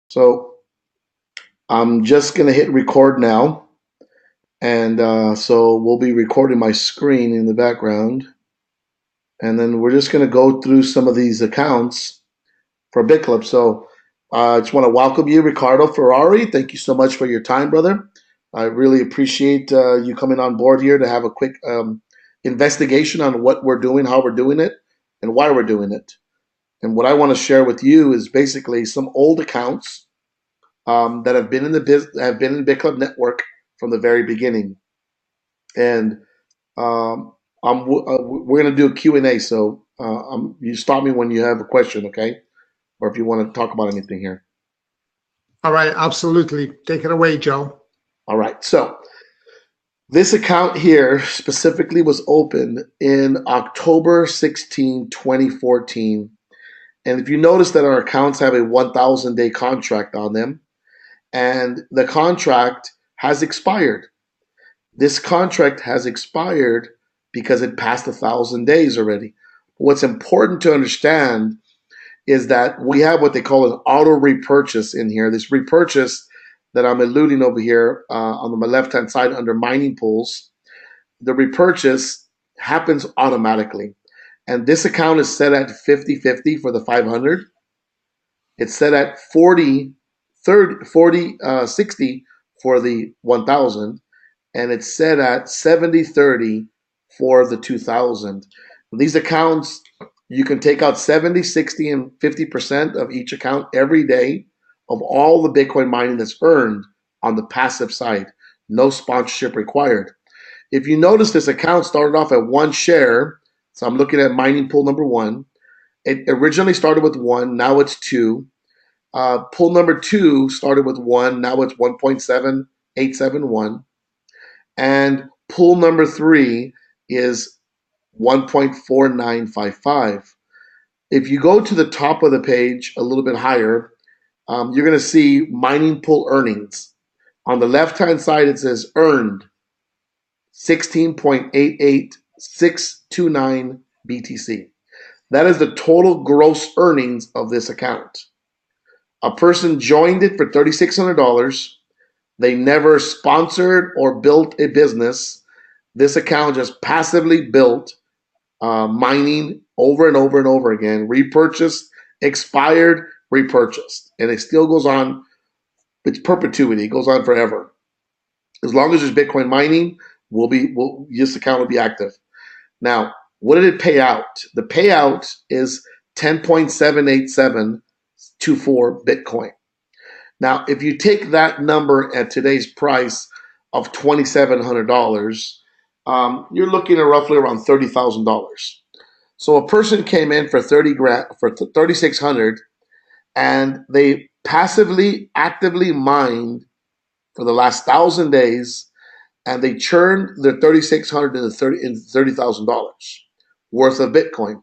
So I'm just going to hit record now. And so we'll be recording my screen in the background. And then we're just going to go through some of these accounts for Bitclub. So I just want to welcome you, Ricardo Ferrari. Thank you so much for your time, brother. I really appreciate you coming on board here to have a quick investigation on what we're doing, how we're doing it, and why we're doing it. And what I want to share with you is basically some old accounts that have been in Bitclub Network from the very beginning. And we're going to do a Q&A. So you stop me when you have a question, okay? Or if you want to talk about anything here. All right, absolutely. Take it away, Joe. All right. So this account here specifically was opened in October 16, 2014. And if you notice that our accounts have a 1,000-day contract on them, and the contract has expired. This contract has expired because it passed 1,000 days already. What's important to understand is that we have what they call an auto repurchase in here. This repurchase that I'm alluding over here on my left-hand side under mining pools, the repurchase happens automatically. And this account is set at 50-50 for the 500. It's set at 60 for the 1,000. And it's set at 70-30 for the 2,000. These accounts, you can take out 70, 60, and 50% of each account every day of all the Bitcoin mining that's earned on the passive side. No sponsorship required. If you notice, this account started off at 1 share. So I'm looking at mining pool number 1. It originally started with 1. Now it's 2. Pool number 2 started with 1. Now it's 1.7871. And pool number 3 is 1.4955. If you go to the top of the page a little bit higher, you're going to see mining pool earnings. On the left-hand side, it says earned 16.88629 BTC. That is the total gross earnings of this account. A person joined it for $3,600. They never sponsored or built a business. This account just passively built mining over and over and over again, repurchased, expired, repurchased. And it still goes on. It's perpetuity. It goes on forever. As long as there's Bitcoin mining, this account will be active. Now, what did it pay out? The payout is 10.78724 Bitcoin. Now, if you take that number at today's price of $2,700, you're looking at roughly around $30,000. So a person came in for $3,600, and they passively, actively mined for the last 1,000 days, and they churned their $3,600 into $30,000 worth of Bitcoin.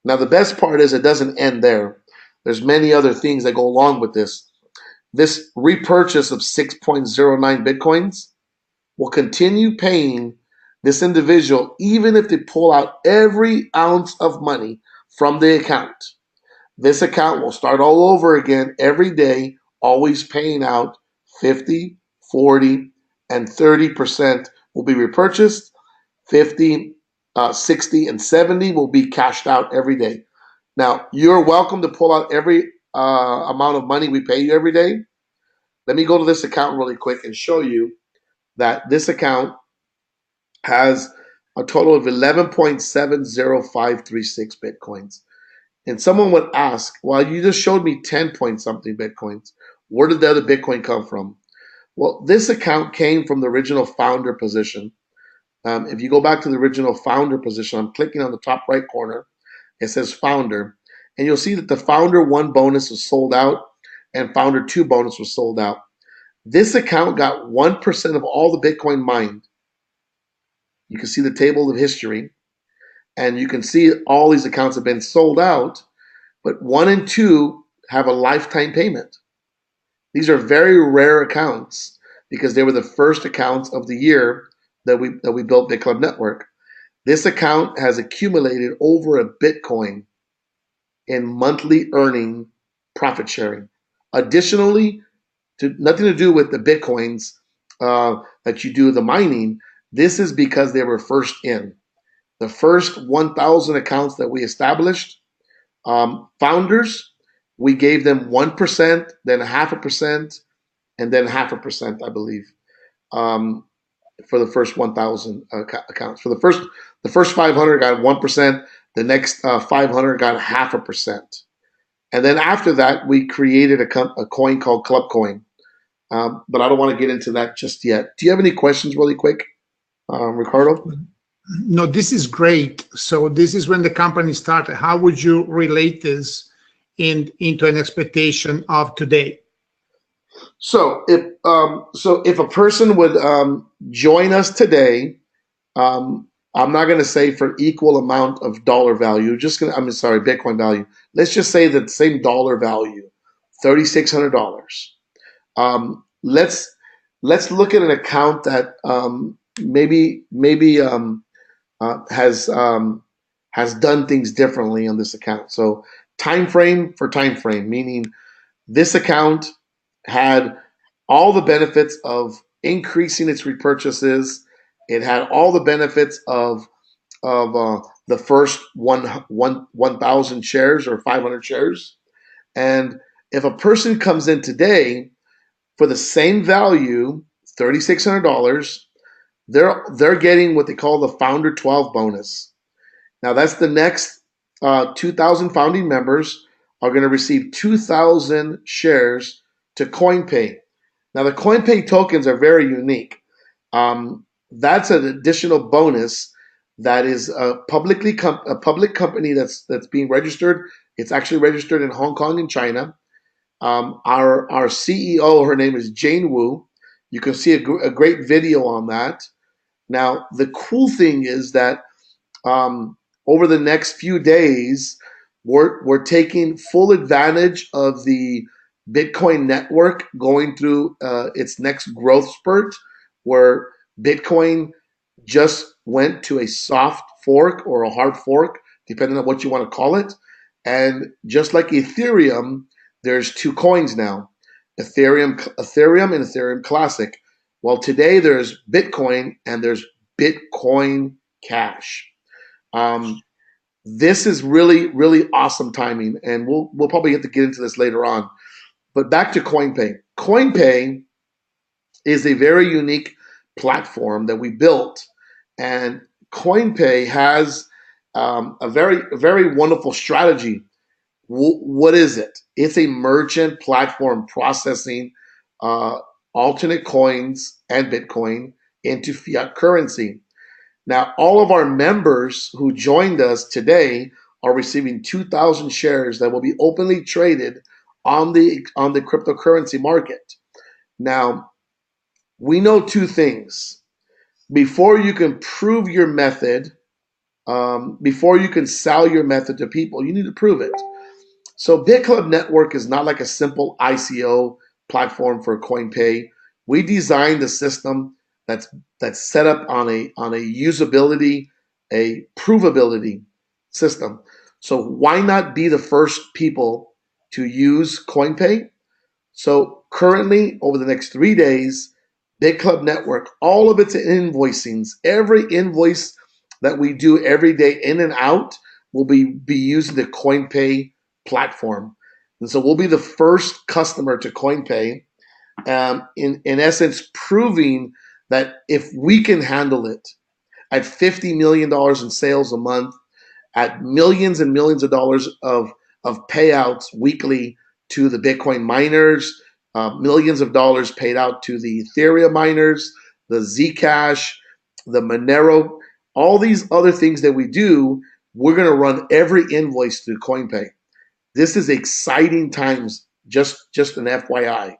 Now, the best part is it doesn't end there. There's many other things that go along with this. This repurchase of 6.09 Bitcoins will continue paying this individual even if they pull out every ounce of money from the account. This account will start all over again every day, always paying out 50, 40, and 30% will be repurchased. 50, 60, and 70 will be cashed out every day. Now, you're welcome to pull out every amount of money we pay you every day. Let me go to this account really quick and show you that this account has a total of 11.70536 Bitcoins. And someone would ask, well, you just showed me 10 point something Bitcoins. Where did the other Bitcoin come from? Well, this account came from the original founder position. If you go back to the original founder position, I'm clicking on the top right corner. It says founder. And you'll see that the founder 1 bonus was sold out and founder 2 bonus was sold out. This account got 1% of all the Bitcoin mined. You can see the table of history, and you can see all these accounts have been sold out, but 1 and 2 have a lifetime payment. These are very rare accounts because they were the first accounts of the year that we built Bitclub Network. This account has accumulated over a Bitcoin in monthly earning profit sharing. Additionally, nothing to do with the Bitcoins that you do the mining. This is because they were first in. The first 1,000 accounts that we established, founders, we gave them 1%, then 0.5%, and then 0.5%, I believe, um, for the first 1,000 accounts. For the first 500 got 1%. The next 500 got 0.5%. And then after that, we created a coin called Club Coin. But I don't want to get into that just yet. Do you have any questions really quick, Ricardo? No, this is great. So this is when the company started. How would you relate this into an expectation of today? So if a person would join us today, I'm not going to say for equal amount of dollar value. Bitcoin value. Let's just say the same dollar value, $3,600. Let's look at an account that maybe has done things differently on this account. So time frame, meaning this account had all the benefits of increasing its repurchases. It had all the benefits of the first 1,000 shares or 500 shares. And if a person comes in today for the same value, $3,600, they're getting what they call the Founder 12 bonus. Now that's the next 2,000 founding members are going to receive 2,000 shares to CoinPay. Now the CoinPay tokens are very unique. That's an additional bonus that is a public company that's being registered. It's actually registered in Hong Kong and China. Our CEO, her name is Jane Wu. You can see a great video on that. Now the cool thing is that over the next few days, we're taking full advantage of the Bitcoin network going through its next growth spurt, where Bitcoin just went to a soft fork or a hard fork, depending on what you want to call it. And just like Ethereum, there's two coins now, Ethereum and Ethereum Classic. Well, today there's Bitcoin and there's Bitcoin Cash. This is really, really awesome timing, and we'll probably have to get into this later on. But back to CoinPay. CoinPay is a very unique platform that we built, and CoinPay has a very wonderful strategy. What is it? It's a merchant platform processing alternate coins and Bitcoin into fiat currency. Now, all of our members who joined us today are receiving 2,000 shares that will be openly traded on the cryptocurrency market. Now, we know two things. Before you can prove your method, before you can sell your method to people, you need to prove it. So Bitclub Network is not like a simple ICO platform for CoinPay. We designed a system that's set up on a usability, a provability system. So why not be the first people to use CoinPay? So currently, over the next 3 days, Bitclub Network, all of its invoicings, every invoice that we do every day in and out will be using the CoinPay platform. And so we'll be the first customer to CoinPay, in essence, proving that if we can handle it at $50 million in sales a month, at millions and millions of dollars of payouts weekly to the Bitcoin miners, millions of dollars paid out to the Ethereum miners, the Zcash, the Monero, all these other things that we do, we're going to run every invoice through CoinPay. This is exciting times, just an FYI.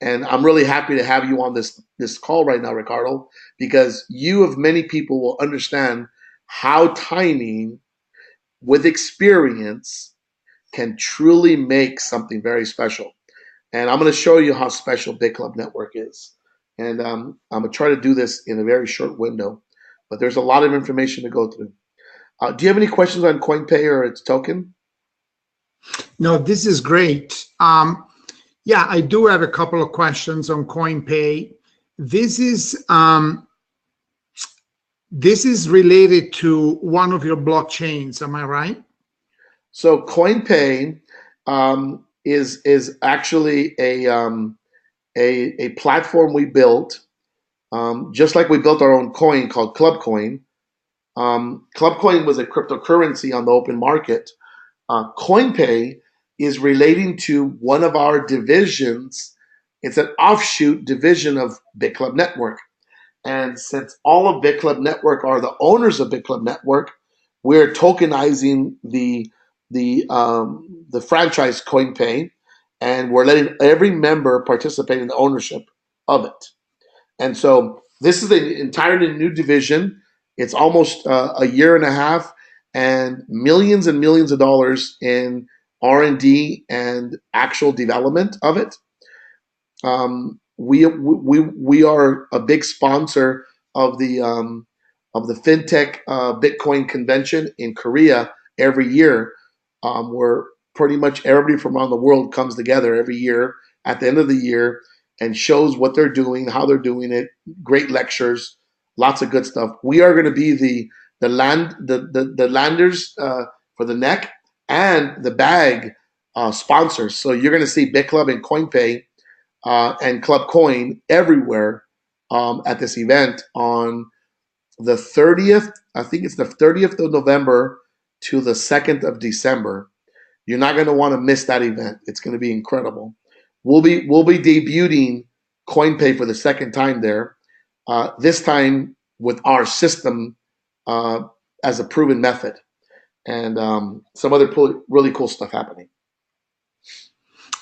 And I'm really happy to have you on this call right now, Ricardo, because you of many people will understand how timing with experience can truly make something very special. And I'm going to show you how special Bitclub Network is. And I'm going to try to do this in a very short window, but there's a lot of information to go through. Do you have any questions on CoinPay or its token? No, this is great. Yeah, I do have a couple of questions on CoinPay. This is related to one of your blockchains. Am I right? So CoinPay is actually a platform we built, just like we built our own coin called Clubcoin. Clubcoin was a cryptocurrency on the open market. CoinPay is relating to one of our divisions. It's an offshoot division of Bitclub Network. And since all of Bitclub Network are the owners of Bitclub Network, we're tokenizing the franchise CoinPay, and we're letting every member participate in the ownership of it. And so this is an entirely new division. It's almost a year and a half, and millions of dollars in R&D and actual development of it. We are a big sponsor of the fintech Bitcoin convention in Korea every year, where pretty much everybody from around the world comes together every year at the end of the year and shows what they're doing, how they're doing it. Great lectures, lots of good stuff. We are going to be the landers for the neck and the bag sponsors. So you're going to see BitClub and CoinPay and Club Coin everywhere at this event on the 30th. I think it's the 30th of November to the 2nd of December. You're not going to want to miss that event. It's going to be incredible. We'll be debuting CoinPay for the second time there. This time with our system as a proven method, and some other really cool stuff happening.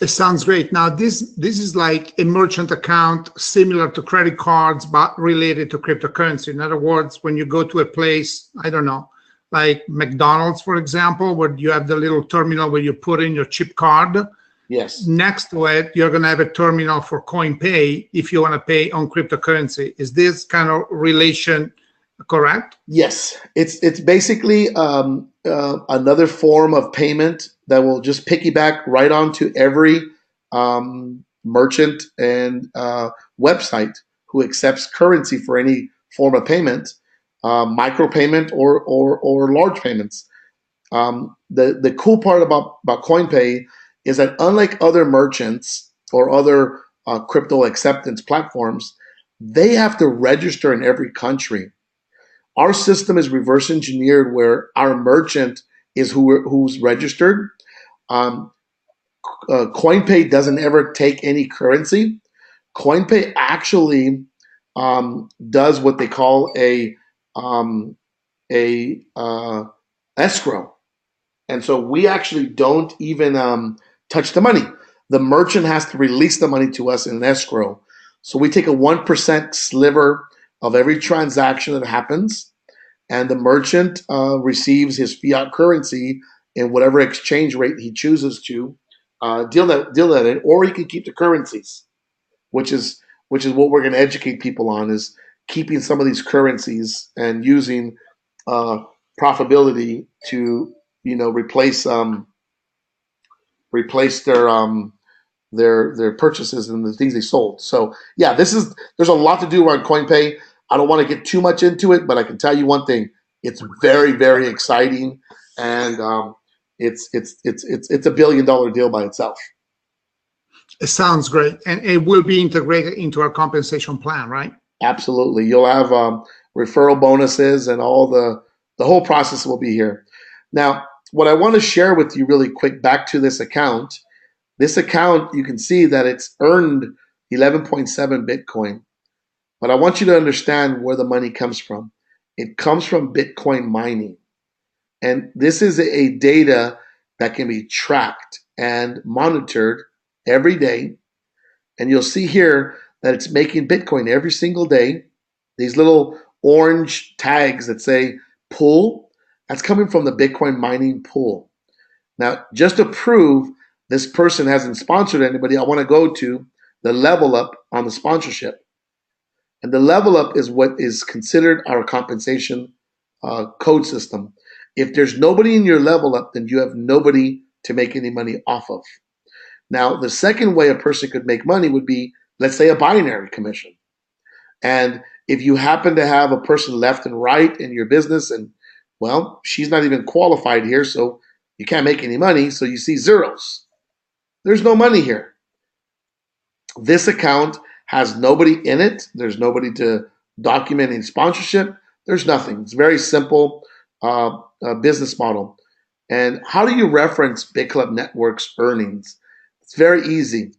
It sounds great. Now, this is like a merchant account similar to credit cards, but related to cryptocurrency. In other words, when you go to a place, I don't know, like McDonald's, for example, where you have the little terminal where you put in your chip card. Yes. Next to it, you're going to have a terminal for CoinPay if you want to pay on cryptocurrency. Is this kind of relation correct? Yes. It's basically another form of payment that will just piggyback right onto every merchant and website who accepts currency for any form of payment, micropayment or large payments. The cool part about CoinPay is that unlike other merchants or other crypto acceptance platforms, they have to register in every country. Our system is reverse engineered where our merchant is who's registered. CoinPay doesn't ever take any currency. CoinPay actually does what they call a escrow, and so we actually don't even touch the money. The merchant has to release the money to us in an escrow. So we take a 1% sliver of every transaction that happens, and the merchant receives his fiat currency in whatever exchange rate he chooses to deal that in, or he can keep the currencies, which is what we're going to educate people on, is keeping some of these currencies and using profitability to replace their purchases and the things they sold. So yeah, there's a lot to do around CoinPay. I don't want to get too much into it, but I can tell you one thing: it's very, very exciting, and it's a $1 billion deal by itself. It sounds great, and it will be integrated into our compensation plan, right? Absolutely, you'll have referral bonuses, and all the whole process will be here. Now, what I want to share with you really quick, back to this account. This account, you can see that it's earned 11.7 Bitcoin. But I want you to understand where the money comes from. It comes from Bitcoin mining. And this is a data that can be tracked and monitored every day. And you'll see here that it's making Bitcoin every single day. These little orange tags that say pool, that's coming from the Bitcoin mining pool. Now, just to prove this person hasn't sponsored anybody, I want to go to the level up on the sponsorship. And the level up is what is considered our compensation code system. If there's nobody in your level up, then you have nobody to make any money off of. Now, the second way a person could make money would be, let's say, a binary commission. And if you happen to have a person left and right in your business, and well, she's not even qualified here, so you can't make any money, so you see zeros. There's no money here. This account has nobody in it. There's nobody to document any sponsorship. There's nothing. It's a very simple business model. And how do you reference Bitclub Network's earnings? It's very easy.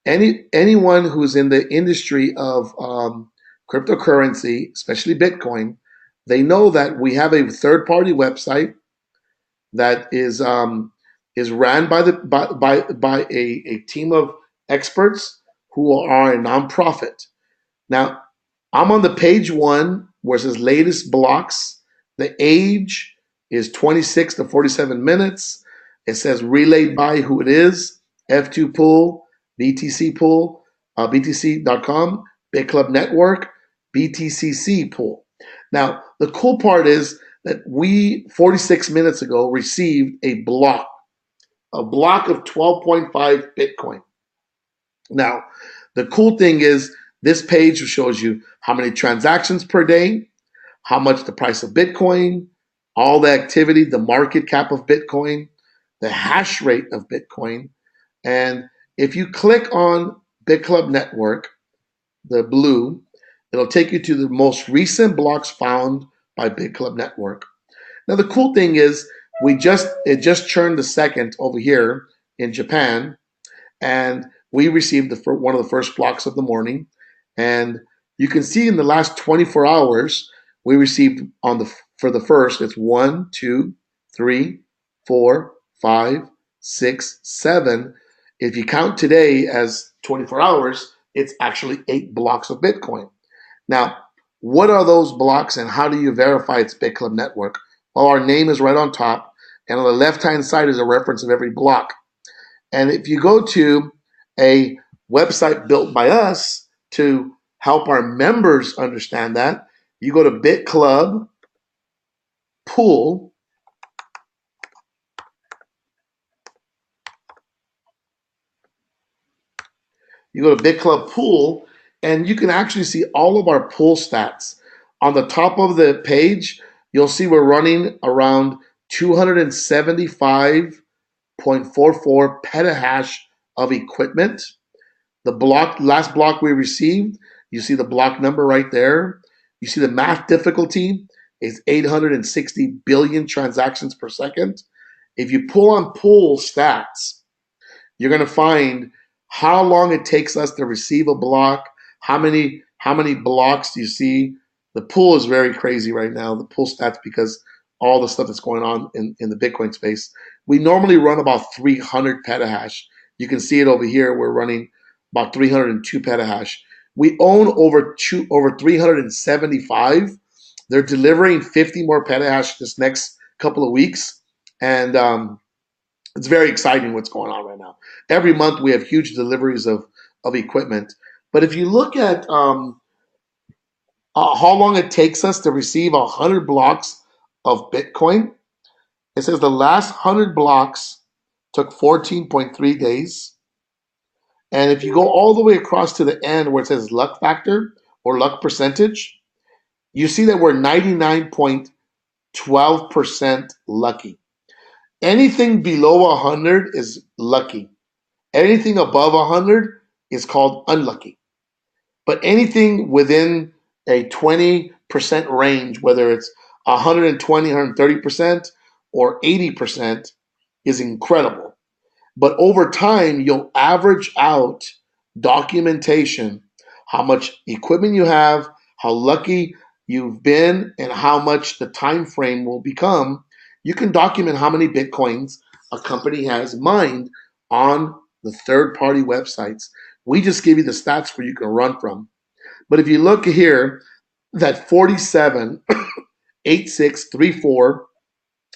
Anyone who's in the industry of cryptocurrency, especially Bitcoin, they know that we have a third-party website that is ran by a team of experts who are a nonprofit. Now, I'm on the page one where it says latest blocks. The age is 26 to 47 minutes. It says relayed by who it is, F2 Pool, BTC Pool, BTC.com, Bitclub Network, BTCC Pool. Now, the cool part is that we, 46 minutes ago, received a block of 12.5 Bitcoin. Now, the cool thing is this page shows you how many transactions per day, how much the price of Bitcoin, all the activity, the market cap of Bitcoin, the hash rate of Bitcoin. And if you click on Bitclub Network, the blue, it'll take you to the most recent blocks found by Bitclub Network. Now, the cool thing is it just churned the second over here in Japan, and we received one of the first blocks of the morning. And you can see in the last 24 hours, we received for the first, it's 1, 2, 3, 4, 5, 6, 7. If you count today as 24 hours, it's actually 8 blocks of Bitcoin. Now, what are those blocks and how do you verify it's Bitclub Network? Well, our name is right on top, and on the left-hand side is a reference of every block. And if you go to a website built by us to help our members understand that, you go to Bitclub Pool. You go to Bitclub Pool, and you can actually see all of our pool stats. On the top of the page, you'll see we're running around 275.44 petahash of equipment. The last block we received, you see the block number right there. You see the math difficulty is 860 billion transactions per second. If you pull on pool stats, you're going to find how long it takes us to receive a block, how many blocks do you see. The pool is very crazy right now, the pool stats, because all the stuff that's going on in the Bitcoin space. We normally run about 300 petahash. You can see it over here. We're running about 302 petahash. We own over 375. They're delivering 50 more petahash this next couple of weeks. And it's very exciting what's going on right now. Every month we have huge deliveries of equipment. But if you look at how long it takes us to receive 100 blocks of Bitcoin, it says the last 100 blocks took 14.3 days. And if you go all the way across to the end where it says luck factor or luck percentage, you see that we're 99.12% lucky. Anything below 100 is lucky. Anything above 100 is called unlucky. But anything within a 20% range, whether it's 120, 130%, or 80%, is incredible. But over time, you'll average out documentation, how much equipment you have, how lucky you've been, and how much the time frame will become. You can document how many Bitcoins a company has mined on the third-party websites. We just give you the stats where you can run from. But if you look here, that 478634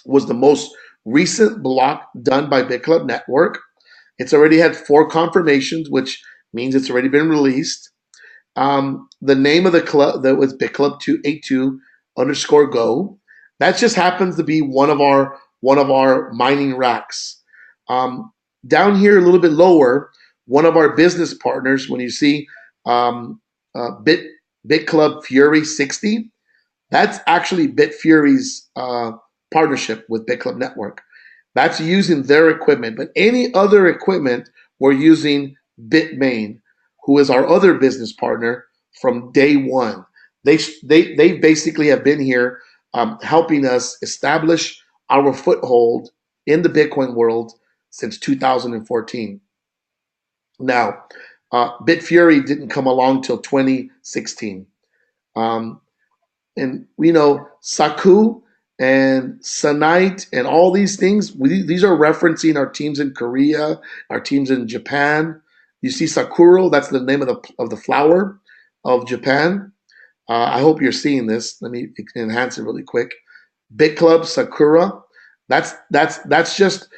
was the most recent block done by Bitclub Network. It's already had 4 confirmations, which means it's already been released. The name of the club that was Bitclub 282_go. That just happens to be one of our mining racks. Down here a little bit lower, one of our business partners, when you see um, Bitclub Fury 60, that's actually Bitfury's partnership with Bitclub Network. That's using their equipment. But any other equipment, we're using Bitmain, who is our other business partner from day one. They basically have been here helping us establish our foothold in the Bitcoin world since 2014. Now, Bitfury didn't come along till 2016. Um, and Saku and Sanite and all these things, these are referencing our teams in Korea, our teams in Japan. You see Sakura, that's the name of the flower of Japan. I hope you're seeing this. Let me enhance it really quick. Bitclub Sakura, that's just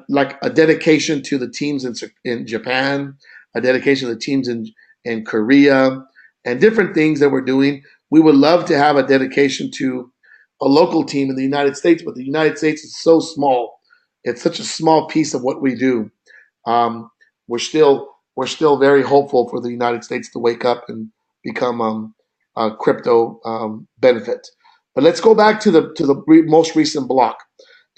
like a dedication to the teams in Japan, a dedication to the teams in Korea, and different things that we're doing. We would love to have a dedication to a local team in the United States, but the United States is so small. It's such a small piece of what we do. Um, we're still very hopeful for the United States to wake up and become a crypto benefit. But let's go back to the most recent block,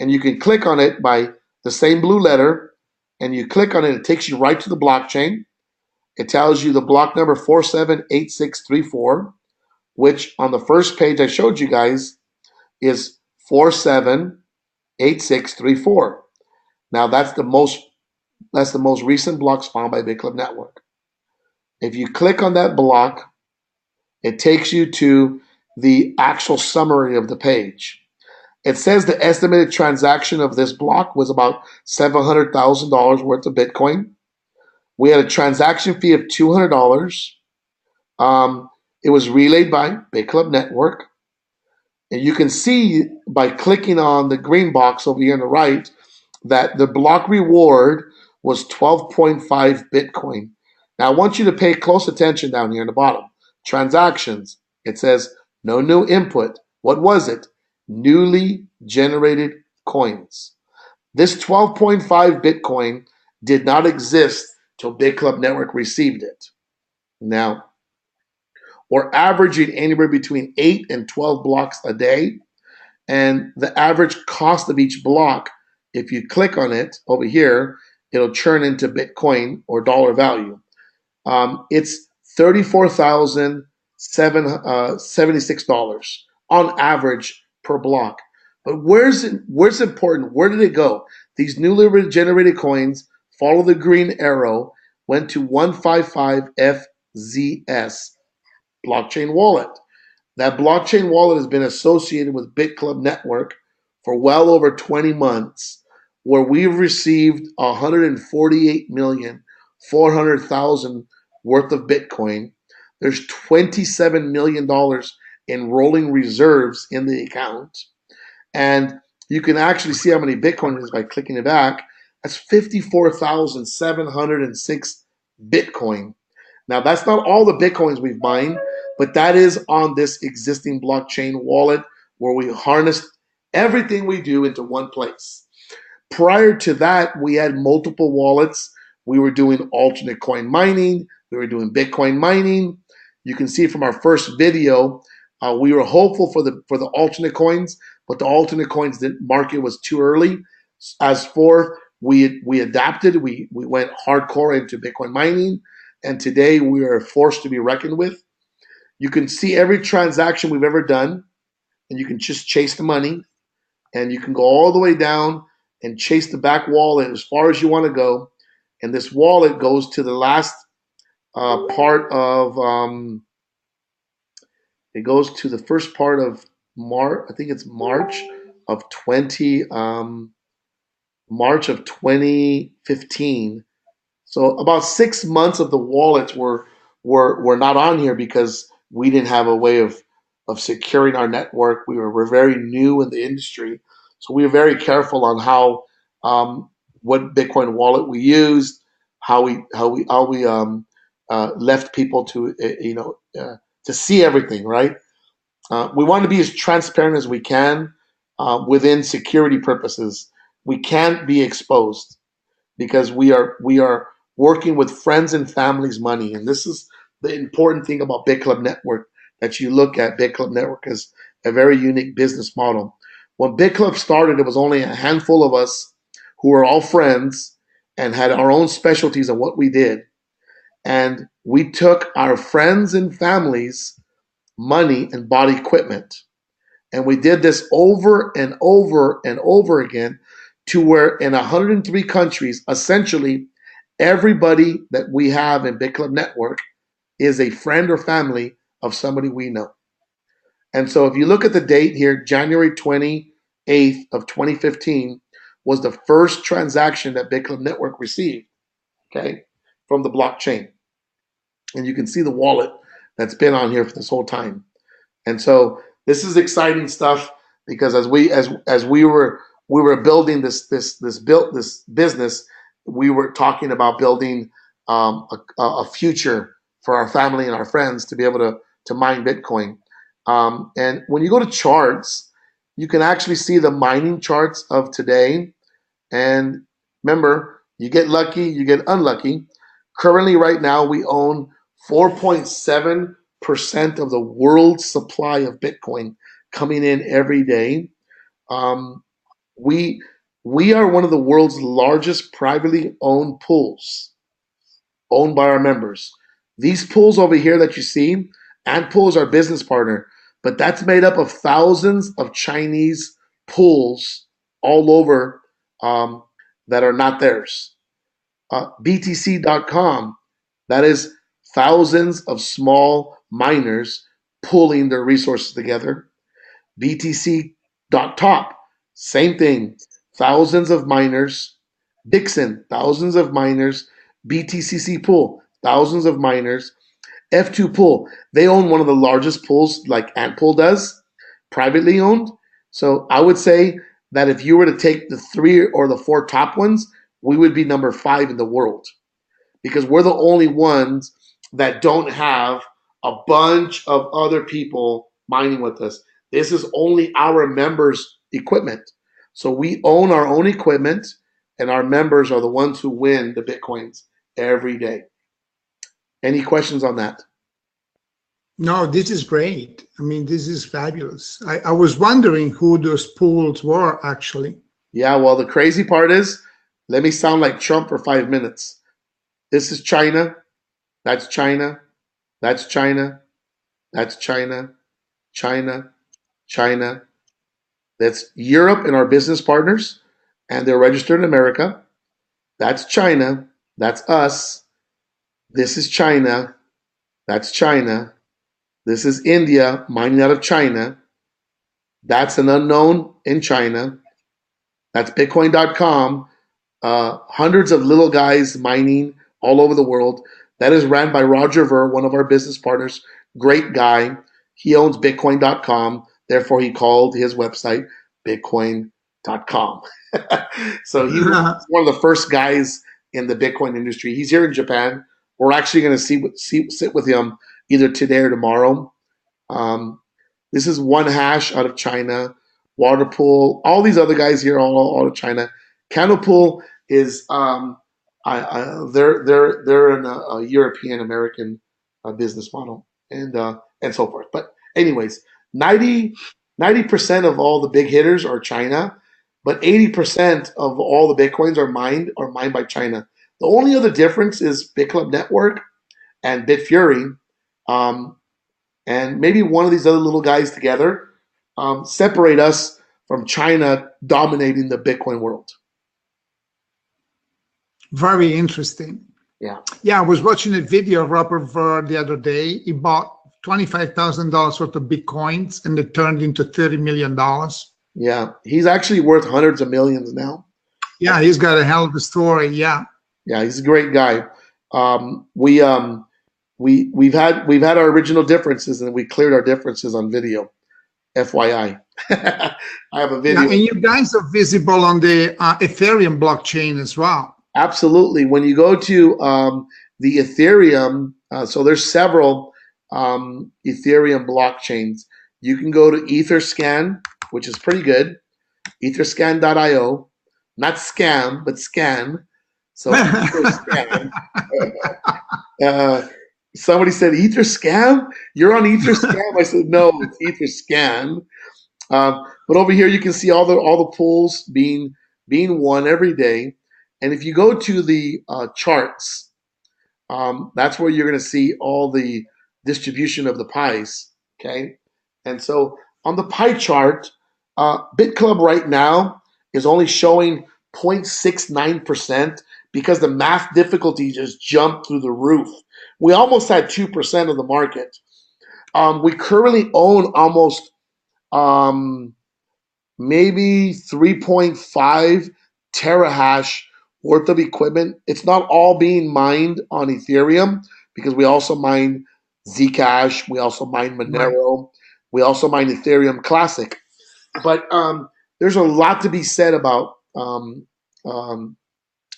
and you can click on it by the same blue letter, and you click on it. It takes you right to the blockchain. It tells you the block number 478634, which on the first page I showed you guys is 478634. Now that's the most recent block spawned by Bitclub Network. If you click on that block, it takes you to the actual summary of the page. It says the estimated transaction of this block was about $700,000 worth of Bitcoin. We had a transaction fee of $200. It was relayed by Bitclub Network. And you can see by clicking on the green box over here on the right that the block reward was 12.5 Bitcoin. Now I want you to pay close attention down here in the bottom. Transactions. It says no new input. What was it? Newly generated coins. This 12.5 Bitcoin did not exist till Bitclub Network received it. Now, we're averaging anywhere between 8 and 12 blocks a day. And the average cost of each block, if you click on it over here, it'll churn into Bitcoin or dollar value. It's $34,776 on average per block. But where's important? Where did it go? These newly generated coins follow the green arrow, went to 155FZS blockchain wallet. That blockchain wallet has been associated with Bitclub Network for well over 20 months, where we've received 148,400,000 worth of Bitcoin. There's $27 million in rolling reserves in the account. And you can actually see how many Bitcoin it is by clicking it back. That's 54,706 Bitcoin. Now, that's not all the Bitcoins we've mined, but that is on this existing blockchain wallet where we harnessed everything we do into one place. Prior to that, we had multiple wallets. We were doing alternate coin mining. We were doing Bitcoin mining. You can see from our first video, we were hopeful for the alternate coins, but the alternate coins market was too early. As for we adapted, we went hardcore into Bitcoin mining, and today we are a force to be reckoned with. You can see every transaction we've ever done, and you can just chase the money, and you can go all the way down and chase the back wallet as far as you want to go. And this wallet goes to the last part of, it goes to the first part of March. I think it's March of 2015. So about 6 months of the wallets were not on here because we didn't have a way of securing our network. We're very new in the industry, so we were very careful on how what Bitcoin wallet we used, how we left people to to see everything. Right, we want to be as transparent as we can within security purposes. We can't be exposed because we're working with friends and family's money. And this is the important thing about Bitclub Network, that you look at Bitclub Network as a very unique business model. When Bitclub started, it was only a handful of us who were all friends and had our own specialties on what we did. And we took our friends and families' money and bought equipment. And we did this over and over and over again to where in 103 countries, essentially everybody that we have in Bitclub Network is a friend or family of somebody we know. And so if you look at the date here, January 28th of 2015 was the first transaction that Bitclub Network received, okay, from the blockchain. And you can see the wallet that's been on here for this whole time. And so this is exciting stuff, because as we were building this business, we were talking about building a future for our family and our friends to be able to mine Bitcoin. And when you go to charts, you can actually see the mining charts of today. And remember, you get lucky, you get unlucky. Currently, right now, we own 4.7% of the world's supply of Bitcoin coming in every day. Um, we we are one of the world's largest privately owned pools, owned by our members. These pools over here that you see, Antpool is our business partner, but that's made up of thousands of Chinese pools all over, that are not theirs. BTC.com, that is thousands of small miners pulling their resources together. BTC.top, same thing, thousands of miners. Dixon, thousands of miners. BTCC pool, thousands of miners. F2 pool, they own one of the largest pools like Antpool does, privately owned. So I would say that if you were to take the 3 or the 4 top ones, we would be number 5 in the world, because we're the only ones that don't have a bunch of other people mining with us. This is only our members' equipment. So we own our own equipment, and our members are the ones who win the Bitcoins every day. Any questions on that? No, this is great. I mean, this is fabulous. I was wondering who those pools were actually. Yeah, well, the crazy part is, let me sound like Trump for 5 minutes. This is China. That's China. That's China. That's China. China. China. That's Europe and our business partners, and they're registered in America. That's China. That's us. This is China. That's China. This is India mining out of China. That's an unknown in China. That's Bitcoin.com. Hundreds of little guys mining all over the world. That is ran by Roger Ver, one of our business partners. Great guy. He owns Bitcoin.com. Therefore, he called his website Bitcoin.com. So he was one of the first guys in the Bitcoin industry. He's here in Japan. We're actually going to sit with him either today or tomorrow. This is One Hash out of China. Waterpool, all these other guys here, all out of China. Candlepool is they're in a European American business model, and so forth. But anyways, 90% of all the big hitters are China, but 80% of all the Bitcoins are mined by China. The only other difference is Bitclub Network and Bitfury, and maybe one of these other little guys together separate us from China dominating the Bitcoin world. Very interesting. Yeah. Yeah, I was watching a video of Robert Ver the other day. He bought $25,000 worth of Bitcoins and it turned into $30 million. Yeah, he's actually worth hundreds of millions now. Yeah, he's got a hell of a story. Yeah. Yeah, he's a great guy. We've had our original differences, and we cleared our differences on video. FYI, I have a video. Yeah, and you guys are visible on the Ethereum blockchain as well. Absolutely. When you go to the Ethereum, so there's several Ethereum blockchains. You can go to Etherscan, which is pretty good. Etherscan.io, not scam, but scan. So Ether scam. uh, somebody said Ether scam. You're on Ether scam. I said no, it's Ether scan. But over here, you can see all the pools being won every day. And if you go to the charts, that's where you're going to see all the distribution of the pies. Okay, and so on the pie chart, BitClub right now is only showing 0.69% because the math difficulty just jumped through the roof. We almost had 2% of the market. We currently own almost maybe 3.5 terahash worth of equipment. It's not all being mined on Ethereum because we also mine Zcash, we also mine Monero, right. We also mine Ethereum Classic. But there's a lot to be said about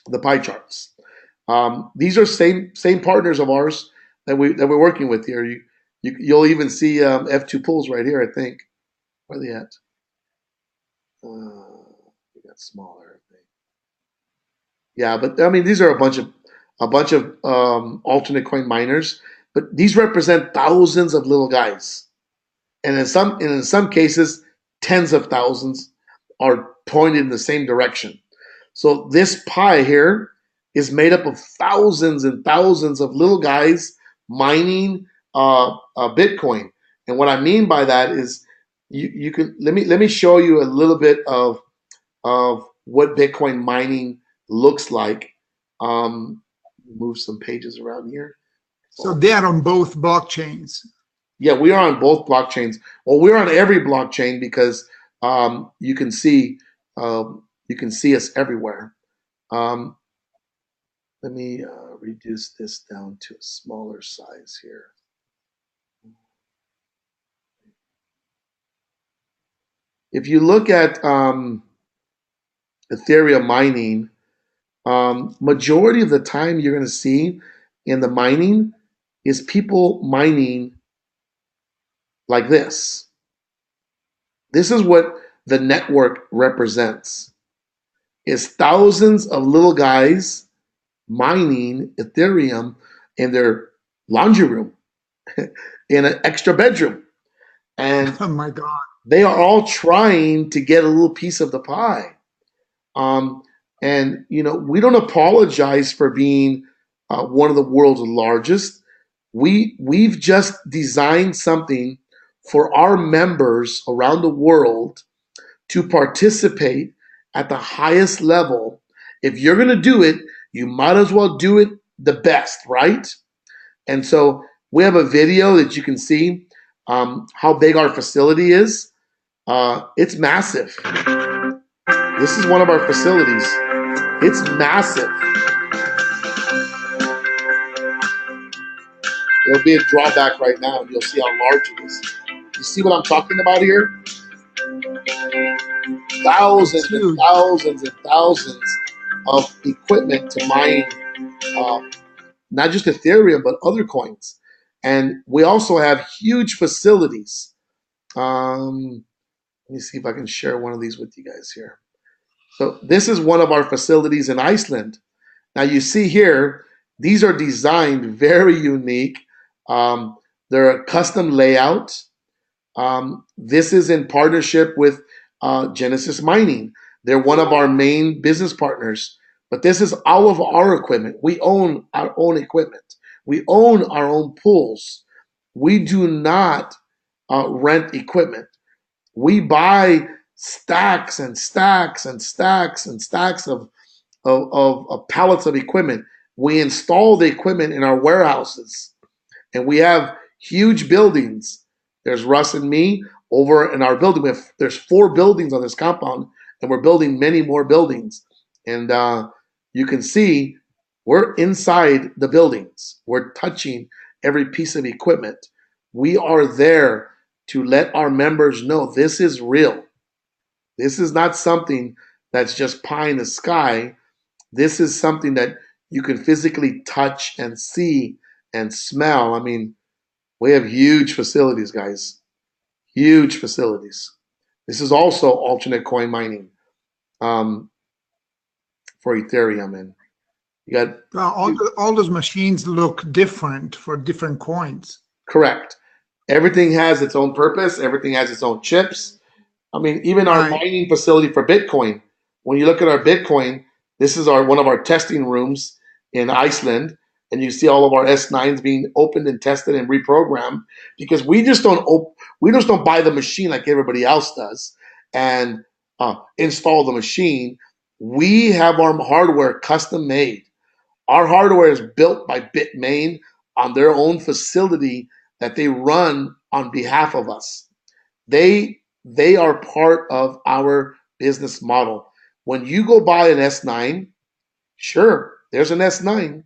the pie charts. These are same partners of ours that we're working with here. You'll even see F2 pools right here, I think. Where are they at? We got smaller, I think. Yeah, but I mean, these are a bunch of alternate coin miners, but these represent thousands of little guys, and in some cases, tens of thousands are pointed in the same direction. So this pie here is made up of thousands and thousands of little guys mining Bitcoin, and what I mean by that is you can let me show you a little bit of what Bitcoin mining looks like. Move some pages around here. So they are on both blockchains. Yeah, we are on both blockchains. Well, we're on every blockchain because you can see us everywhere. Let me reduce this down to a smaller size here. If you look at Ethereum mining, majority of the time you're going to see in the mining is people mining like this. This is what the network represents. Is thousands of little guys mining Ethereum in their laundry room, in an extra bedroom. And oh my God. They are all trying to get a little piece of the pie. And we don't apologize for being one of the world's largest. We've just designed something for our members around the world to participate at the highest level. If you're going to do it, you might as well do it the best, right? And so we have a video that you can see how big our facility is. It's massive. This is one of our facilities. It's massive. There'll be a drawback right now, and you'll see how large it is. You see what I'm talking about here? Thousands and thousands and thousands of equipment to mine not just Ethereum, but other coins. And we also have huge facilities. Let me see if I can share one of these with you guys here. So this is one of our facilities in Iceland. Now you see here, these are designed very unique. They're a custom layout. This is in partnership with Genesis Mining. They're one of our main business partners. But this is all of our equipment. We own our own equipment. We own our own pools. We do not rent equipment. We buy stacks and stacks and stacks and stacks of pallets of equipment. We install the equipment in our warehouses, and we have huge buildings. There's Russ and me over in our building. There's 4 buildings on this compound, and we're building many more buildings. And you can see we're inside the buildings. We're touching every piece of equipment. We are there to let our members know this is real. This is not something that's just pie in the sky. This is something that you can physically touch and see and smell. I mean, we have huge facilities, guys. Huge facilities. This is also alternate coin mining for Ethereum. And You got all those machines look different for different coins. correct. Everything has its own purpose. Everything has its own chips. I mean, even our Right. mining facility for Bitcoin. When you look at our Bitcoin, this is our one of our testing rooms in Iceland, and you see all of our S9s being opened and tested and reprogrammed because we just don't buy the machine like everybody else does and install the machine. We have our hardware custom made. Our hardware is built by Bitmain on their own facility that they run on behalf of us. They are part of our business model. When you go buy an S9, sure, there's an S9,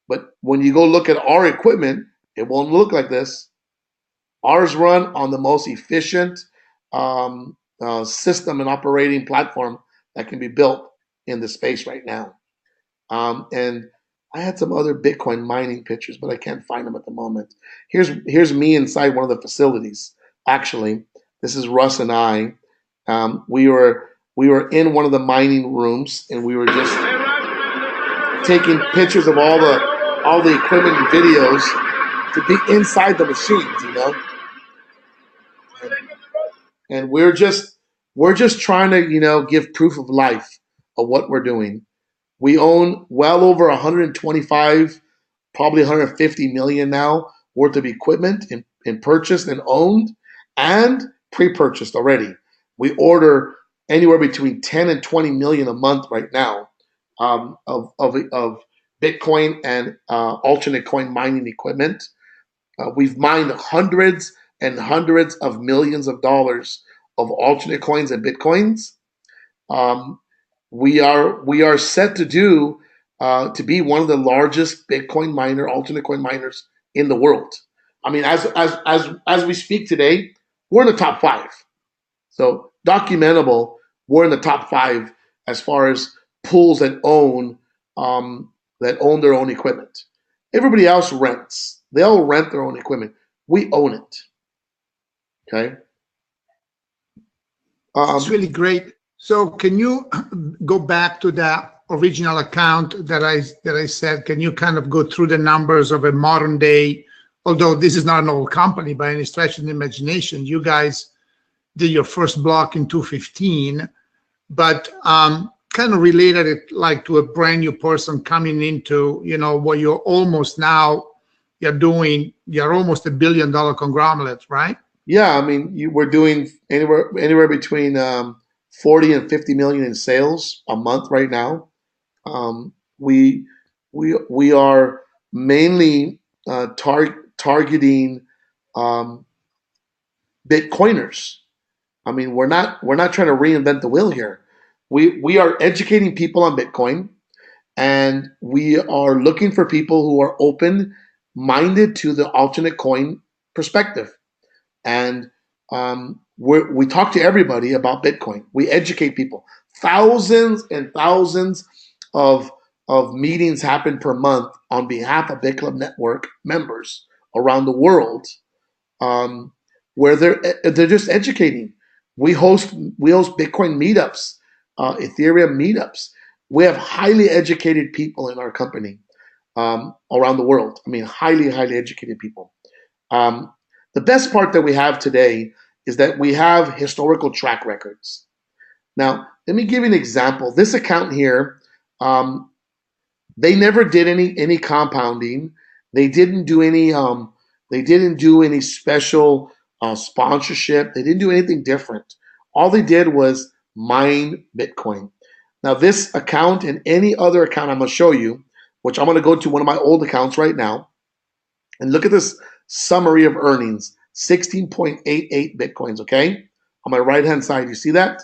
but when you go look at our equipment, it won't look like this. Ours run on the most efficient system and operating platform that can be built in the space right now. And I had some other Bitcoin mining pictures, but I can't find them at the moment. Here's me inside one of the facilities. Actually, this is Russ and I. We were in one of the mining rooms, and we were just taking pictures of all the equipment and videos to be inside the machines, you know. And we're just trying to give proof of life of what we're doing. We own well over 125, probably 150 million now worth of equipment in purchased and owned and pre-purchased already. We order anywhere between 10 and 20 million a month right now of Bitcoin and alternate coin mining equipment. We've mined hundreds and hundreds of millions of dollars of alternate coins and Bitcoins. Um, we are set to do to be one of the largest Bitcoin miner, alternate coin miners in the world. I mean, as we speak today, we're in the top five. So documentable, we're in the top five as far as pools that own their own equipment. Everybody else rents. They all rent their own equipment. We own it. Okay. It's really great. So can you go back to that original account that I said? Can you kind of go through the numbers of a modern day, although this is not an old company by any stretch of the imagination. You guys did your first block in 2015, but kind of related it like to a brand new person coming into, what you're almost now, you're almost $1 billion conglomerate, right? Yeah, I mean, we're doing anywhere between 40 and 50 million in sales a month right now. Um, we we are mainly targeting um, Bitcoiners. I mean, we're not trying to reinvent the wheel here. We are educating people on Bitcoin, and we are looking for people who are open minded to the alternate coin perspective. And we talk to everybody about Bitcoin. We educate people. Thousands and thousands of meetings happen per month on behalf of Bitclub Network members around the world, um, where they're just educating. We host Bitcoin meetups, Ethereum meetups. We have highly educated people in our company around the world. I mean, highly educated people. Um, the best part that we have today is that we have historical track records. Now, let me give you an example. This account here, um, they never did any compounding. They didn't do any special sponsorship. They didn't do anything different. All they did was mine Bitcoin. Now, this account and any other account I'm going to show you, which I'm going to go to one of my old accounts right now, and look at this summary of earnings, 16.88 Bitcoins, okay? On my right-hand side, you see that?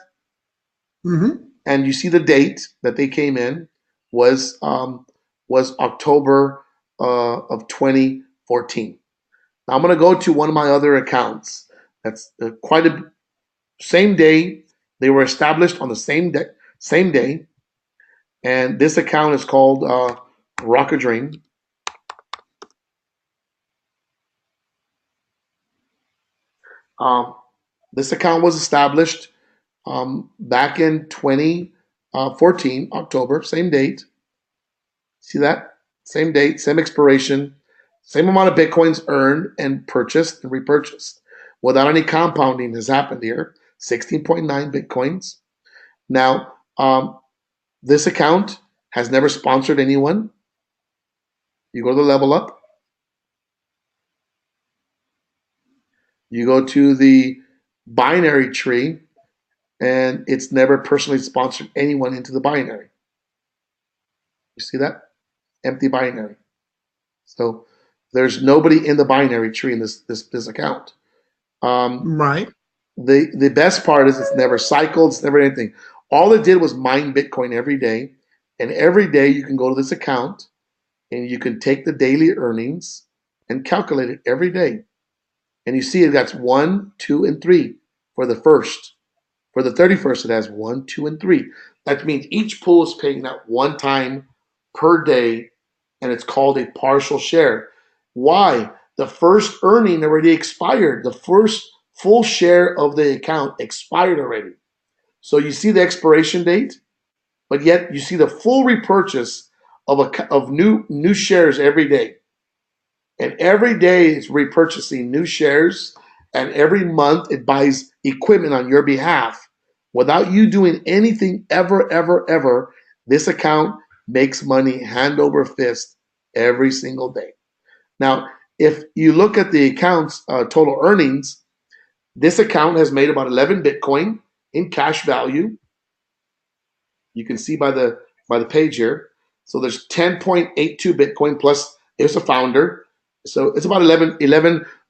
Mm-hmm. And you see the date that they came in was October of 2014. Now I'm going to go to one of my other accounts. That's quite a same day. They were established on the same day, and this account is called Rock a Dream. Um, this account was established back in 2014, October, same date. See that? Same date, same expiration, same amount of Bitcoins earned and purchased and repurchased without any compounding has happened here. 16.9 Bitcoins. Now, this account has never sponsored anyone. You go to the level up. You go to the binary tree, and it's never personally sponsored anyone into the binary. You see that? Empty binary. So there's nobody in the binary tree in this account. Right. The best part is it's never cycled, it's never anything. All it did was mine Bitcoin every day, and every day you can go to this account and you can take the daily earnings and calculate it every day. And you see it got 1, 2, and 3 for the first. For the 31st, it has 1, 2, and 3. That means each pool is paying out one time per day, and it's called a partial share. Why? The first earning already expired. The first full share of the account expired already. So you see the expiration date, but yet you see the full repurchase of new shares every day. And every day it's repurchasing new shares, and every month it buys equipment on your behalf without you doing anything ever, ever, ever. This account makes money hand over fist every single day. Now, if you look at the account's total earnings, this account has made about 11 Bitcoin in cash value. You can see by the page here. So there's 10.82 Bitcoin plus there's a founder. So it's about 11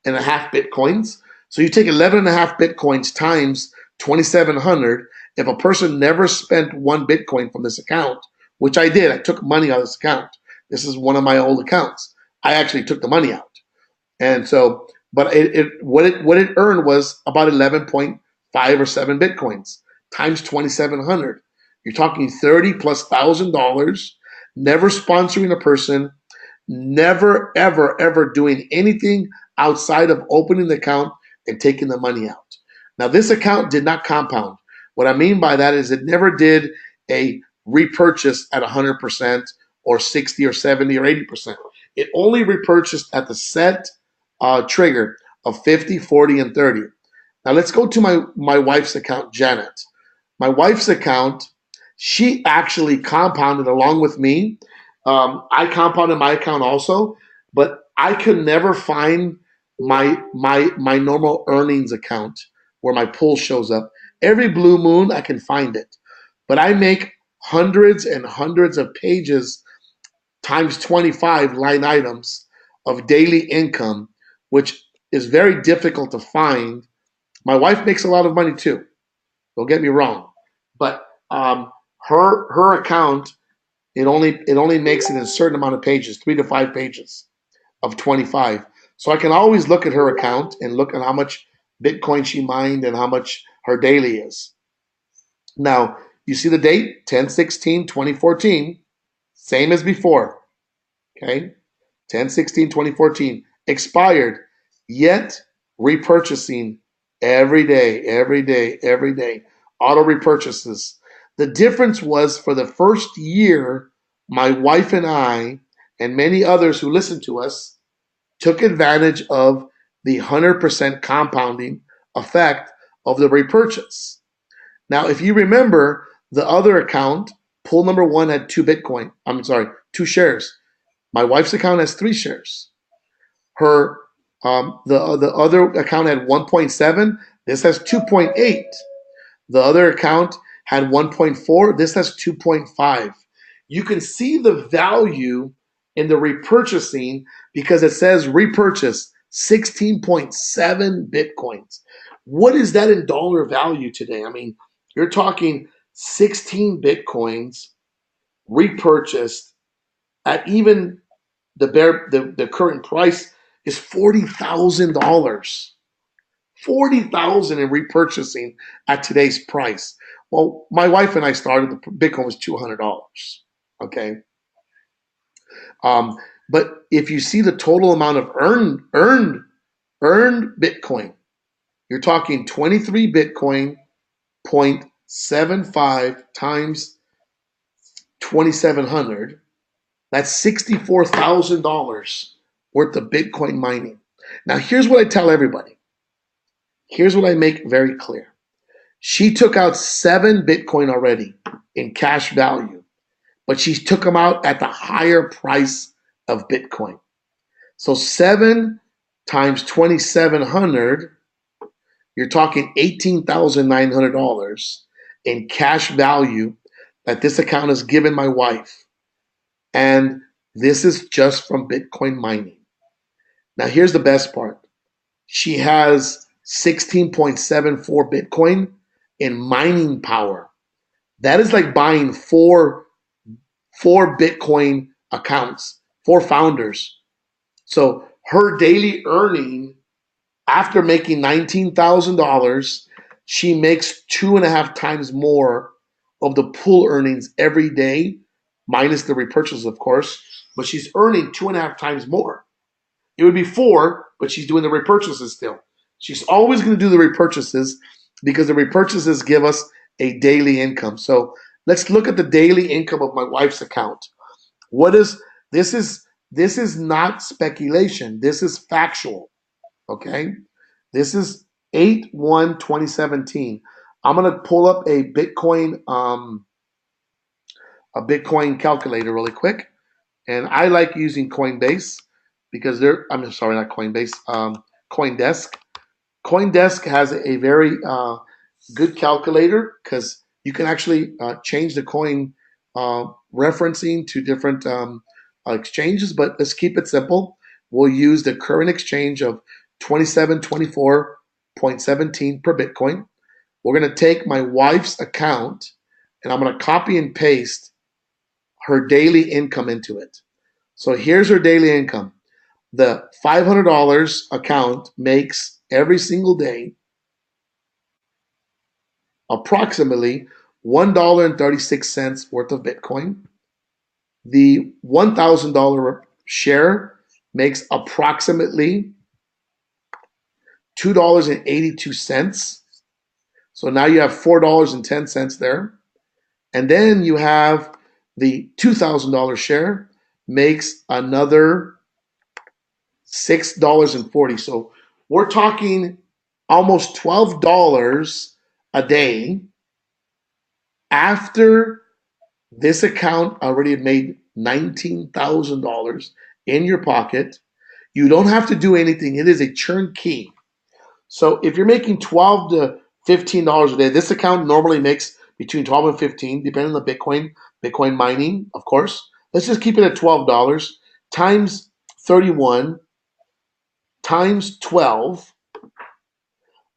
and a half Bitcoins. So you take 11 and a half Bitcoins times 2,700. If a person never spent one Bitcoin from this account, which I did, I took money out of this account. This is one of my old accounts. I actually took the money out. And so, but what it earned was about 11.5 or 7 Bitcoins times 2,700. You're talking 30 plus $1,000, never sponsoring a person, never, ever, ever doing anything outside of opening the account and taking the money out. Now, this account did not compound. What I mean by that is it never did a repurchase at 100% or 60 or 70 or 80%. It only repurchased at the set trigger of 50, 40, and 30. Now, let's go to my wife's account, Janet. My wife's account, she actually compounded along with me. I compounded my account also, but I could never find my normal earnings account where my pool shows up. Every blue moon, I can find it, but I make hundreds and hundreds of pages times 25 line items of daily income, which is very difficult to find. My wife makes a lot of money too. Don't get me wrong, but her account it only makes it in a certain amount of pages, 3 to 5 pages of 25. So I can always look at her account and look at how much Bitcoin she mined and how much her daily is. Now, you see the date, 10/16/2014, same as before. Okay? 10/16/2014, expired, yet repurchasing every day, every day, every day. Auto repurchases. The difference was for the first year, my wife and I, and many others who listened to us, took advantage of the 100% compounding effect of the repurchase. Now, if you remember, the other account, pool number 1 had 2 Bitcoin. I'm sorry, 2 shares. My wife's account has 3 shares. Her the other account had 1.7. This has 2.8. The other account had 1.4. This has 2.5. You can see the value in the repurchasing because it says repurchase 16.7 Bitcoins. What is that in dollar value today? I mean, you're talking 16 Bitcoins repurchased at even the current price is $40,000. 40,000 in repurchasing at today's price. Well, my wife and I started, the Bitcoin was $200. Okay. But if you see the total amount of earned Bitcoin, you're talking 23 Bitcoin 0.75 times 2,700. That's $64,000 worth of Bitcoin mining. Now, here's what I tell everybody. Here's what I make very clear. She took out 7 Bitcoin already in cash value, but she took them out at the higher price of Bitcoin. So 7 times 2,700, you're talking $18,900 in cash value that this account has given my wife. And this is just from Bitcoin mining. Now, here's the best part. She has 16.74 Bitcoin in mining power. That is like buying four Bitcoin accounts, 4 founders. So her daily earning after making $19,000, she makes 2.5 times more of the pool earnings every day, minus the repurchases, of course, but she's earning 2.5 times more. It would be 4, but she's doing the repurchases still. She's always going to do the repurchases because the repurchases give us a daily income. So let's look at the daily income of my wife's account. What is this? This is not speculation. This is factual. Okay, this is 8/1/2017. I'm gonna pull up a Bitcoin calculator really quick, and I like using Coinbase because I'm sorry, not Coinbase. CoinDesk. CoinDesk has a very good calculator because you can actually change the coin referencing to different exchanges. But let's keep it simple. We'll use the current exchange of 2724.17 per Bitcoin. We're going to take my wife's account and I'm going to copy and paste her daily income into it. So here's her daily income. The $500 account makes every single day approximately $1.36 worth of Bitcoin. The $1,000 share makes approximately $2.82. So now you have $4.10 there. And then you have the $2,000 share makes another $6.40. So we're talking almost $12 a day after this account already made $19,000 in your pocket. You don't have to do anything. It is a turnkey. So if you're making $12 to $15 a day, this account normally makes between 12 and 15, depending on the Bitcoin mining, of course. Let's just keep it at $12 times 31 times 12.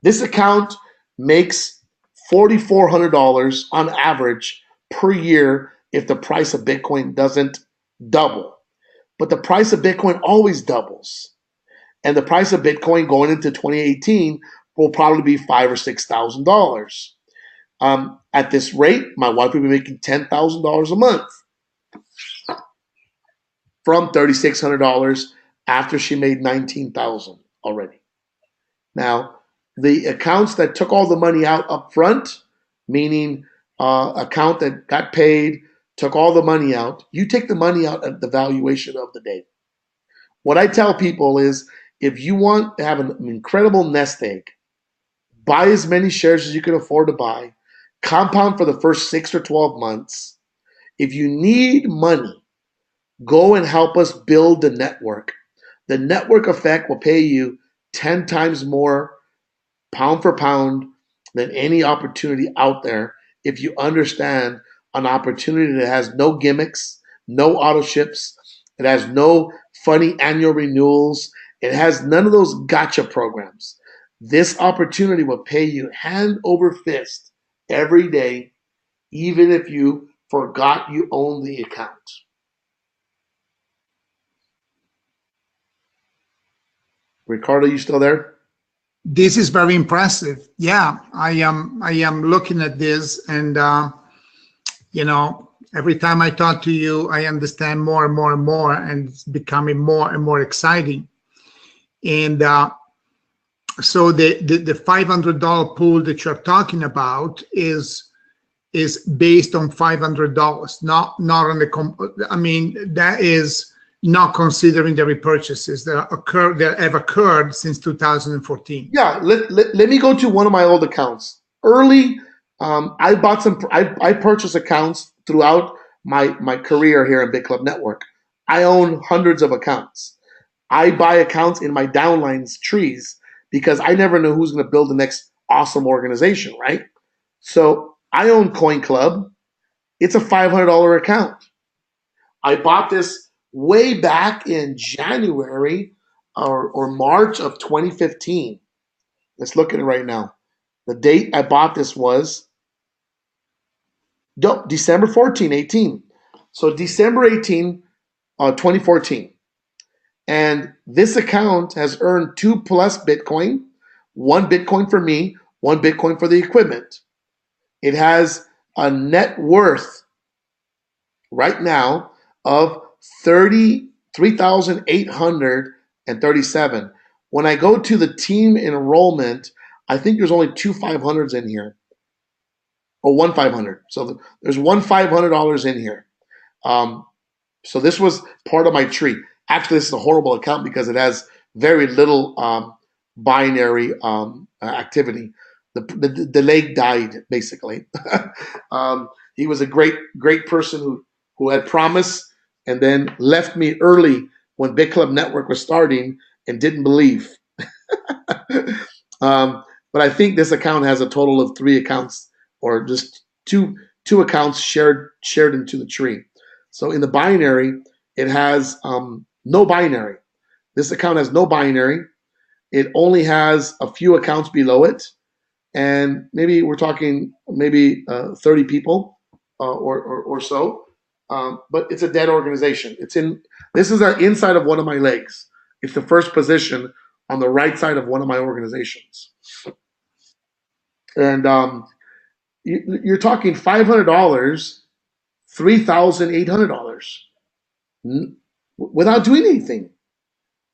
This account makes $4,400 on average per year if the price of Bitcoin doesn't double. But the price of Bitcoin always doubles. And the price of Bitcoin going into 2018 will probably be $5,000 or $6,000. At this rate, my wife will be making $10,000 a month from $3,600 after she made $19,000 already. Now, the accounts that took all the money out up front, meaning account that got paid, took all the money out, you take the money out at the valuation of the day. What I tell people is if you want to have an incredible nest egg, buy as many shares as you can afford to buy, compound for the first 6 or 12 months. If you need money, go and help us build the network. The network effect will pay you 10 times more pound for pound than any opportunity out there if you understand an opportunity that has no gimmicks, no auto ships, it has no funny annual renewals, it has none of those gotcha programs. This opportunity will pay you hand over fist every day, even if you forgot you own the account. Ricardo, you still there? This is very impressive. Yeah, I am looking at this, and every time I talk to you, I understand more and more and more, and it's becoming more and more exciting. And so the $500 pool that you're talking about is is based on $500, not on the. I mean, that is not considering the repurchases that have occurred since 2014. Yeah, let me go to one of my old accounts. Early, I bought some. I purchased accounts throughout my career here in Bitclub Network. I own hundreds of accounts. I buy accounts in my downlines trees because I never know who's going to build the next awesome organization, right? So I own Coin Club. It's a $500 account. I bought this way back in January or March of 2015. Let's look at it right now. The date I bought this was December 14, 18. So December 18, 2014. And this account has earned 2+ Bitcoin, 1 Bitcoin for me, 1 Bitcoin for the equipment. It has a net worth right now of 33,837. When I go to the team enrollment, I think there's only 2 500s in here, or 1 500. So there's $1,500 in here. So this was part of my tree. Actually, this is a horrible account because it has very little binary activity. The leg died basically. He was a great person who had promise and then left me early when Bitclub Network was starting and didn't believe. But I think this account has a total of 3 accounts, or just two accounts shared into the tree. So in the binary, it has no binary. This account has no binary. It only has a few accounts below it, and maybe we're talking 30 people or so. But it's a dead organization. This is the inside of one of my legs. It's the first position on the right side of one of my organizations. And you're talking $500, $3,800 without doing anything.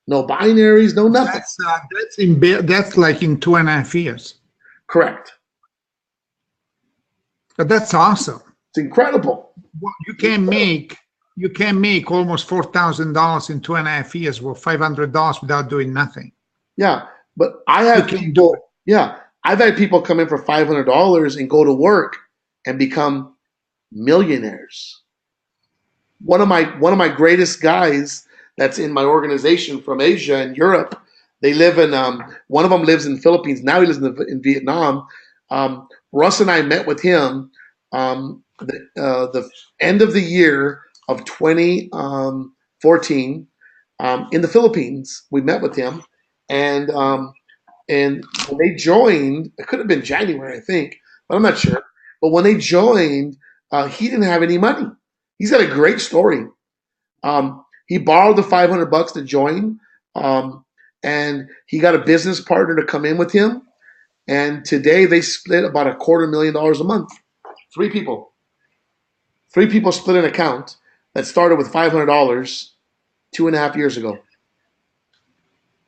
No binaries, no nothing. That's like in 2.5 years. Correct. But that's awesome. It's incredible. Well, you can make almost $4,000 in 2.5 years with $500 without doing nothing. Yeah, but I have people. Yeah, I've had people come in for $500 and go to work and become millionaires. One of my greatest guys that's in my organization from Asia and Europe. They live in one of them lives in the Philippines. Now he lives in Vietnam. Russ and I met with him the end of the year of 2014 in the Philippines. We met with him, and when they joined, it could have been January, I think, but I'm not sure. But when they joined, he didn't have any money. He's got a great story. He borrowed the $500 to join, and he got a business partner to come in with him. And today they split about $250,000 a month. 3 people. 3 people split an account that started with $500 2.5 years ago.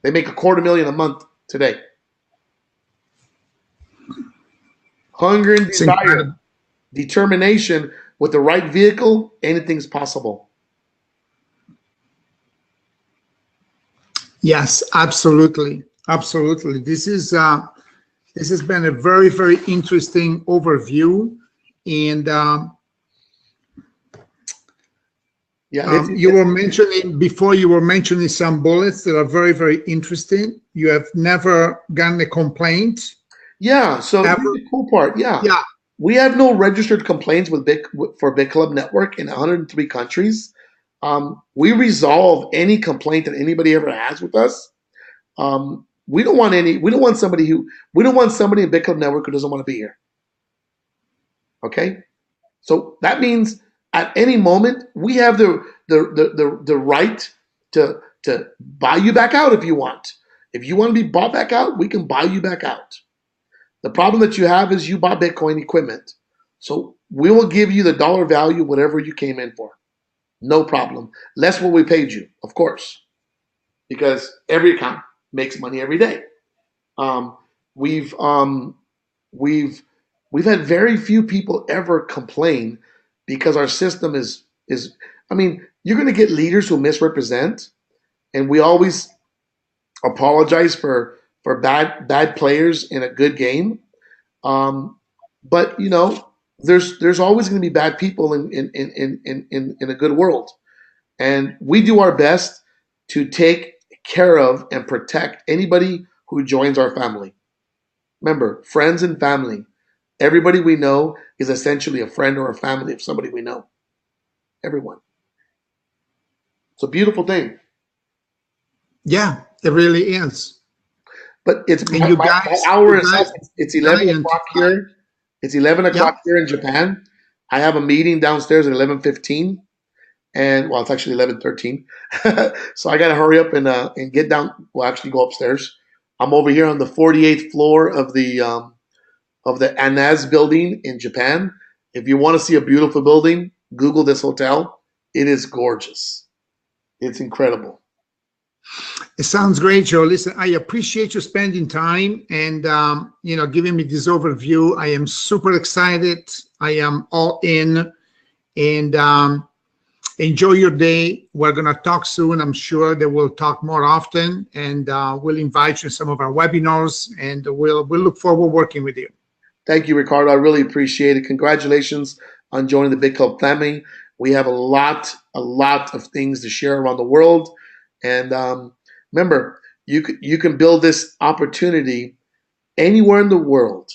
They make $250,000 a month today. Hunger and desire, determination with the right vehicle, anything's possible. Yes, absolutely, absolutely. This has been a very, very interesting overview, and you were mentioning some bullets that are very, very interesting. You have never gotten a complaint. Yeah, so here's the cool part. Yeah, we have no registered complaints for Bitclub Network in 103 countries. We resolve any complaint that anybody ever has with us. We don't want somebody in Bitclub Network who doesn't want to be here. Okay, so that means at any moment we have the right to buy you back out if you want. If you want to be bought back out, we can buy you back out. The problem that you have is you bought Bitcoin equipment, so we will give you the dollar value whatever you came in for. No problem. Less what we paid you, of course, because every account makes money every day. We've We've had very few people ever complain because our system is. I mean, you're going to get leaders who misrepresent, and we always apologize for bad players in a good game. Um, but you know, there's always going to be bad people in a good world, and we do our best to take care of and protect anybody who joins our family. Remember, friends and family. Everybody we know is essentially a friend or a family of somebody we know. Everyone. It's a beautiful thing. Yeah, it really is. But it's And my hour you is up. guys, It's you 11 o'clock identify. here. It's 11 Yep. o'clock here in Japan. I have a meeting downstairs at 11:15, and well, it's actually 11:13. So I got to hurry up and get down. Well, actually, go upstairs. I'm over here on the 48th floor of the Anaz building in Japan. If you want to see a beautiful building, Google this hotel. It is gorgeous. It's incredible. It sounds great, Joe. Listen, I appreciate you spending time and giving me this overview. I am super excited. I am all in, and enjoy your day. We're gonna talk soon. I'm sure that we'll talk more often, and we'll invite you to some of our webinars, and we'll look forward to working with you. Thank you, Ricardo. I really appreciate it. Congratulations on joining the Bitclub family. We have a lot of things to share around the world, and remember, you can build this opportunity anywhere in the world.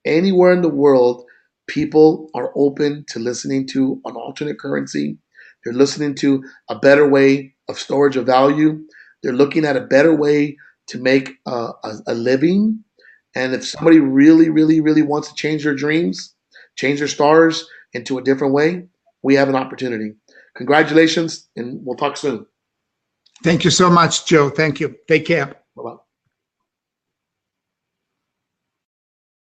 Anywhere in the world, people are open to listening to an alternate currency. They're listening to a better way of storage of value. They're looking at a better way to make a living. And if somebody really, really, really wants to change their dreams, change their stars into a different way, we have an opportunity. Congratulations, and we'll talk soon. Thank you so much, Joe. Thank you. Take care.